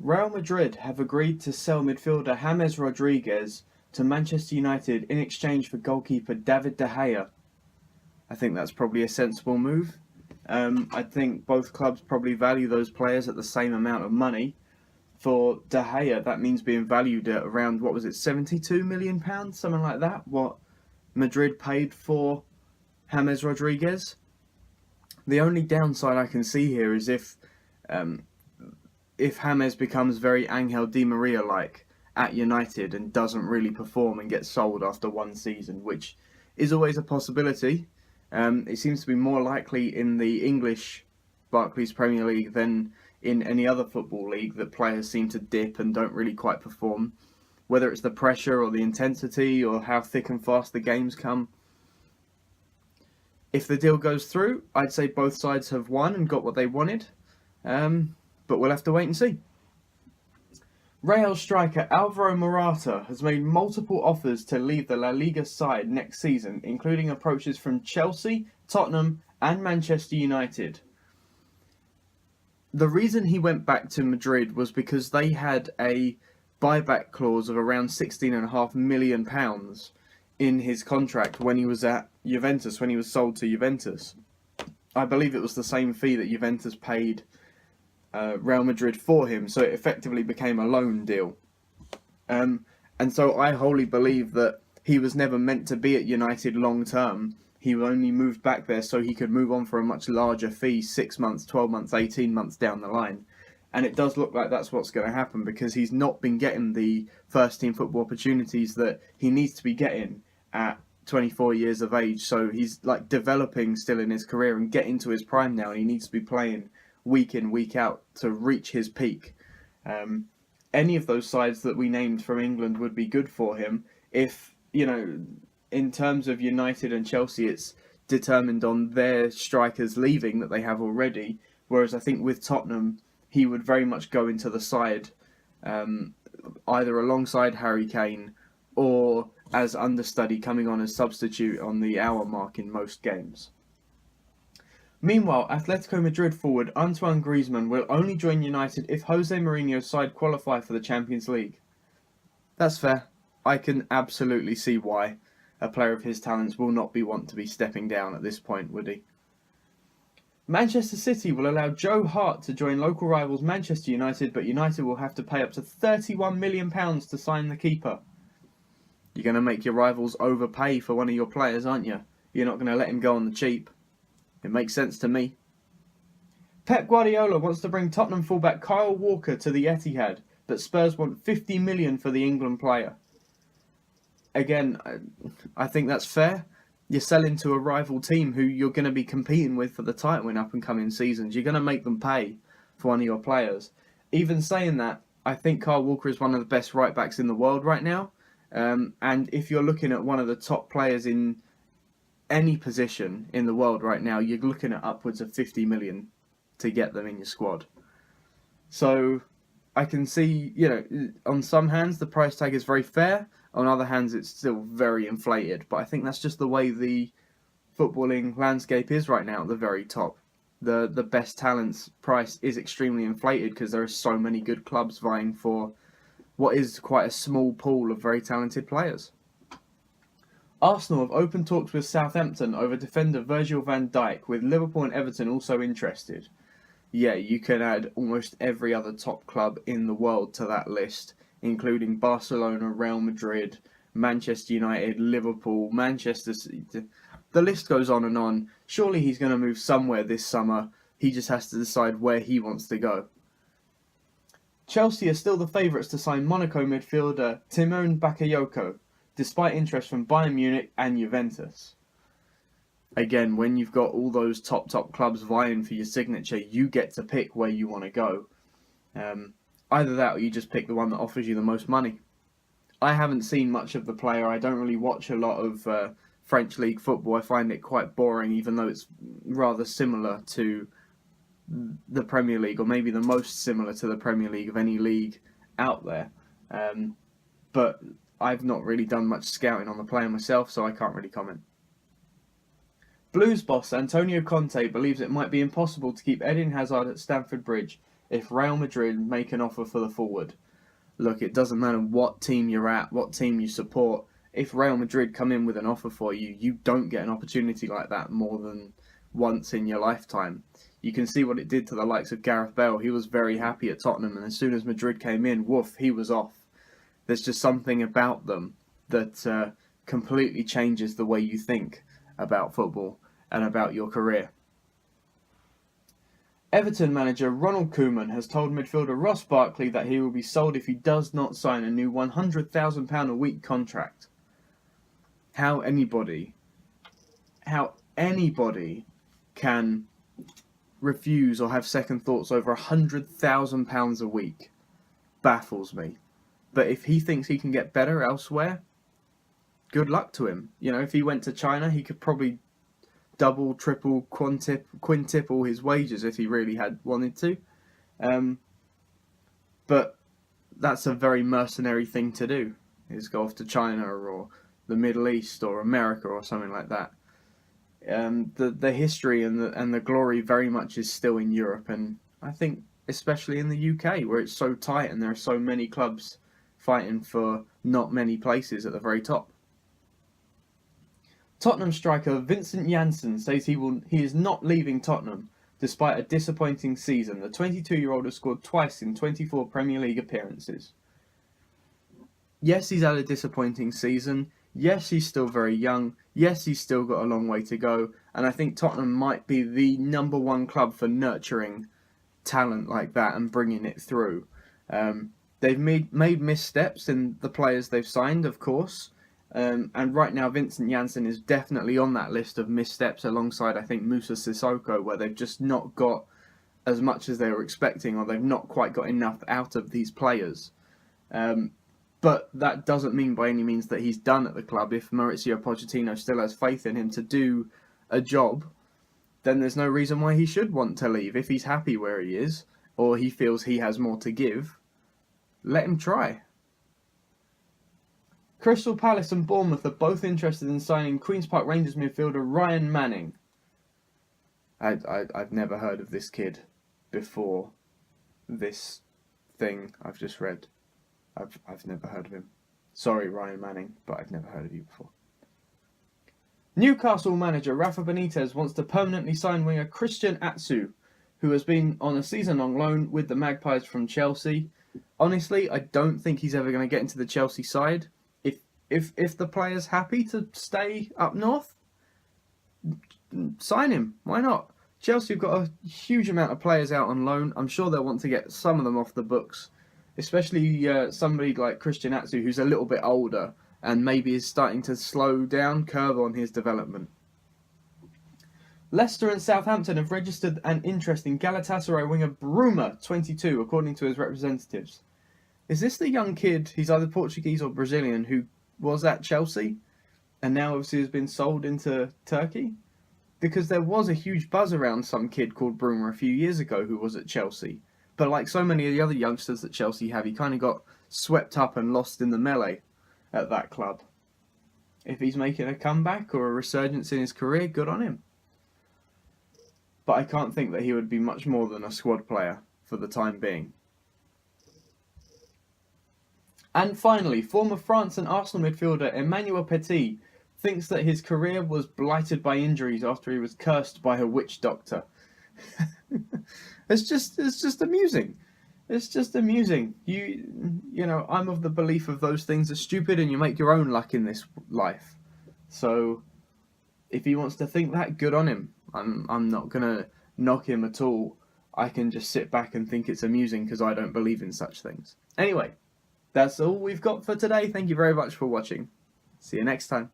Real Madrid have agreed to sell midfielder James Rodriguez to Manchester United in exchange for goalkeeper David De Gea. I think that's probably a sensible move. I think both clubs probably value those players at the same amount of money. For De Gea, that means being valued at around, what was it, £72 million, something like that, what Madrid paid for James Rodriguez. The only downside I can see here is if James becomes very Angel Di Maria-like at United and doesn't really perform and gets sold after one season, which is always a possibility. It seems to be more likely in the English Barclays Premier League than in any other football league that players seem to dip and don't really quite perform. Whether it's the pressure or the intensity or how thick and fast the games come. If the deal goes through, I'd say both sides have won and got what they wanted. But we'll have to wait and see. Real striker Alvaro Morata has made multiple offers to leave the La Liga side next season, including approaches from Chelsea, Tottenham and Manchester United. The reason he went back to Madrid was because they had a buyback clause of around £16.5 million in his contract when he was at Juventus, when he was sold to Juventus. I believe it was the same fee that Juventus paid Real Madrid for him, so it effectively became a loan deal. And so I wholly believe that he was never meant to be at United long term. He only moved back there so he could move on for a much larger fee 6 months, 12 months, 18 months down the line. And it does look like that's what's going to happen because he's not been getting the first team football opportunities that he needs to be getting at 24 years of age. So he's like developing still in his career and getting to his prime now, and he needs to be playing week in, week out to reach his peak. Any of those sides that we named from England would be good for him. If, in terms of United and Chelsea, it's determined on their strikers leaving that they have already. Whereas I think with Tottenham, he would very much go into the side either alongside Harry Kane or as understudy coming on as substitute on the hour mark in most games. Meanwhile, Atletico Madrid forward Antoine Griezmann will only join United if Jose Mourinho's side qualify for the Champions League. That's fair. I can absolutely see why a player of his talents will not want to be stepping down at this point, would he? Manchester City will allow Joe Hart to join local rivals Manchester United, but United will have to pay up to £31 million to sign the keeper. You're going to make your rivals overpay for one of your players, aren't you? You're not going to let him go on the cheap. It makes sense to me. Pep Guardiola wants to bring Tottenham fullback Kyle Walker to the Etihad, but Spurs want $50 million for the England player. Again, I think that's fair. You're selling to a rival team who you're going to be competing with for the title in up-and-coming seasons. You're going to make them pay for one of your players. Even saying that, I think Kyle Walker is one of the best right-backs in the world right now. And if you're looking at one of the top players in any position in the world right now, you're looking at upwards of 50 million to get them in your squad. So I can see, on some hands the price tag is very fair, on other hands it's still very inflated, but I think that's just the way the footballing landscape is right now at the very top. The best talent's price is extremely inflated because there are so many good clubs vying for what is quite a small pool of very talented players. Arsenal have opened talks with Southampton over defender Virgil van Dijk, with Liverpool and Everton also interested. Yeah, you can add almost every other top club in the world to that list, including Barcelona, Real Madrid, Manchester United, Liverpool, Manchester City. The list goes on and on. Surely he's going to move somewhere this summer. He just has to decide where he wants to go. Chelsea are still the favourites to sign Monaco midfielder Timon Bakayoko, despite interest from Bayern Munich and Juventus. Again, when you've got all those top clubs vying for your signature, you get to pick where you want to go. Either that or you just pick the one that offers you the most money. I haven't seen much of the player. I don't really watch a lot of French league football. I find it quite boring, even though it's rather similar to the Premier League, or maybe the most similar to the Premier League of any league out there. But I've not really done much scouting on the player myself, so I can't really comment. Blues boss Antonio Conte believes it might be impossible to keep Eden Hazard at Stamford Bridge if Real Madrid make an offer for the forward. Look, it doesn't matter what team you're at, what team you support. If Real Madrid come in with an offer for you, you don't get an opportunity like that more than once in your lifetime. You can see what it did to the likes of Gareth Bale. He was very happy at Tottenham, and as soon as Madrid came in, woof, he was off. There's just something about them that completely changes the way you think about football and about your career. Everton manager Ronald Koeman has told midfielder Ross Barkley that he will be sold if he does not sign a new £100,000 a week contract. How anybody can refuse or have second thoughts over £100,000 a week baffles me. But if he thinks he can get better elsewhere, good luck to him. You know, if he went to China, he could probably double, triple, quintuple his wages if he really had wanted to. But that's a very mercenary thing to do, is go off to China or the Middle East or America or something like that. The history and the glory very much is still in Europe, and I think especially in the UK where it's so tight and there are so many clubs fighting for not many places at the very top. Tottenham striker Vincent Janssen says he is not leaving Tottenham despite a disappointing season. The 22-year-old has scored twice in 24 Premier League appearances. Yes, he's had a disappointing season. Yes, he's still very young. Yes, he's still got a long way to go. And I think Tottenham might be the number one club for nurturing talent like that and bringing it through. They've made missteps in the players they've signed, of course. And right now, Vincent Janssen is definitely on that list of missteps alongside, I think, Moussa Sissoko, where they've just not got as much as they were expecting, or they've not quite got enough out of these players. But that doesn't mean by any means that he's done at the club. If Mauricio Pochettino still has faith in him to do a job, then there's no reason why he should want to leave. If he's happy where he is, or he feels he has more to give, let him try. Crystal Palace and Bournemouth are both interested in signing Queen's Park Rangers midfielder Ryan Manning. I've never heard of this kid before this thing I've just read. I've never heard of him. Sorry, Ryan Manning, but I've never heard of you before. Newcastle manager Rafa Benitez wants to permanently sign winger Christian Atsu, who has been on a season-long loan with the Magpies from Chelsea. Honestly, I don't think he's ever going to get into the Chelsea side. If the player's happy to stay up north, sign him. Why not? Chelsea have got a huge amount of players out on loan. I'm sure they'll want to get some of them off the books, especially somebody like Christian Atsu, who's a little bit older and maybe is starting to slow down, curve on his development. Leicester and Southampton have registered an interest in Galatasaray winger Bruma, 22, according to his representatives. Is this the young kid, he's either Portuguese or Brazilian, who was at Chelsea and now obviously has been sold into Turkey? Because there was a huge buzz around some kid called Bruma a few years ago who was at Chelsea. But like so many of the other youngsters that Chelsea have, he kind of got swept up and lost in the melee at that club. If he's making a comeback or a resurgence in his career, good on him. But I can't think that he would be much more than a squad player for the time being. And finally, former France and Arsenal midfielder Emmanuel Petit thinks that his career was blighted by injuries after he was cursed by a witch doctor. It's just amusing. It's just amusing. You know, I'm of the belief of those things are stupid and you make your own luck in this life. So if he wants to think that, good on him. I'm not gonna knock him at all. I can just sit back and think it's amusing because I don't believe in such things. Anyway, that's all we've got for today. Thank you very much for watching. See you next time.